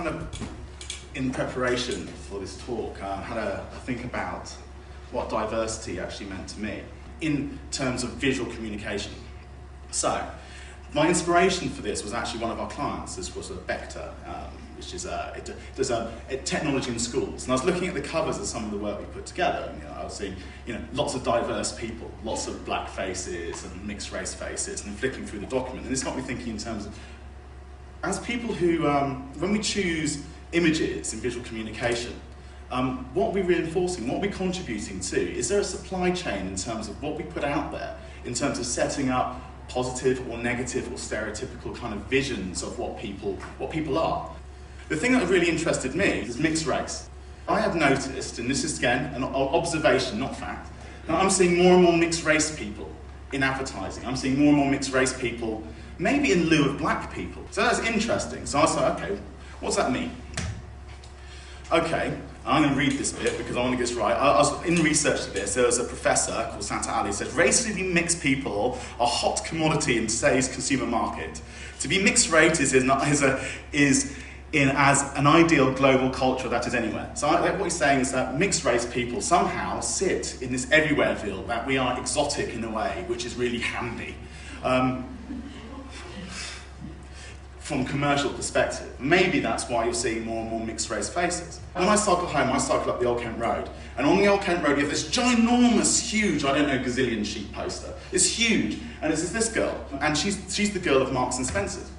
kind of, in preparation for this talk, had a think about what diversity actually meant to me in terms of visual communication. So, my inspiration for this was actually one of our clients. This was Vector, which is it does technology in schools. And I was looking at the covers of some of the work we put together, and I was seeing lots of diverse people, lots of black faces and mixed race faces, and flicking through the document. And this got me thinking in terms of, as people who, when we choose images in visual communication, what are we reinforcing, what are we contributing to? Is there a supply chain in terms of what we put out there, in terms of setting up positive or negative or stereotypical kind of visions of what people are? The thing that really interested me is mixed race. I have noticed, and this is again an observation, not fact, that I'm seeing more and more mixed race people in advertising. I'm seeing more and more mixed race people, maybe in lieu of black people. So that's interesting. So I was like, okay, what's that mean? Okay, I'm going to read this bit because I want to get this right. I was in research to this. There was a professor called Santa Ali who said, racially mixed people are a hot commodity in today's consumer market. To be mixed race is as an ideal global culture that is anywhere. So what he's saying is that mixed race people somehow sit in this everywhere field, that we are exotic in a way, which is really handy. From a commercial perspective. Maybe that's why you're seeing more and more mixed race faces. When I cycle home, I cycle up the Old Kent Road. And on the Old Kent Road, you have this ginormous, huge, I don't know, gazillion sheet poster. It's huge. And it's this girl. And she's the girl of Marks and Spencer's.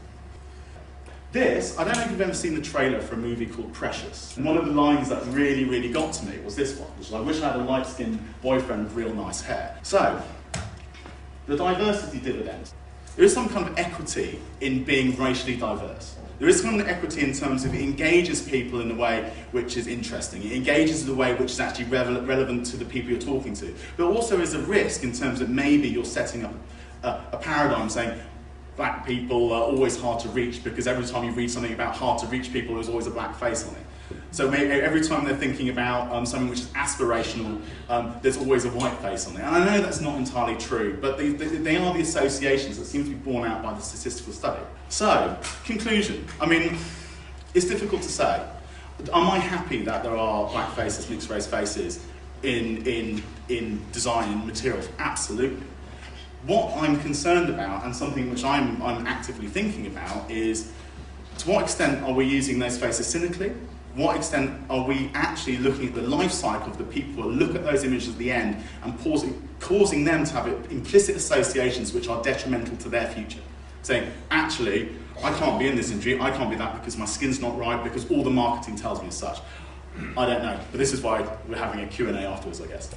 This, I don't know if you've ever seen the trailer for a movie called Precious. And one of the lines that really, really got to me was this one, which is, I wish I had a light-skinned boyfriend with real nice hair. So, the diversity dividend. There is some kind of equity in being racially diverse. There is some kind of equity in terms of it engages people in a way which is interesting. It engages in a way which is actually relevant to the people you're talking to. But also is a risk in terms of maybe you're setting up a paradigm saying black people are always hard to reach because every time you read something about hard to reach people, there's always a black face on it. So maybe every time they're thinking about something which is aspirational, there's always a white face on it. And I know that's not entirely true, but they are the associations that seem to be borne out by the statistical study. So, conclusion. I mean, it's difficult to say. Am I happy that there are black faces, mixed race faces in design and materials? Absolutely. What I'm concerned about, and something which I'm actively thinking about, is to what extent are we using those faces cynically? What extent are we actually looking at the life cycle of the people who look at those images at the end and causing them to have implicit associations which are detrimental to their future? Saying, actually, I can't be in this industry, I can't be that because my skin's not right, because all the marketing tells me as such. I don't know, but this is why we're having a Q&A afterwards, I guess.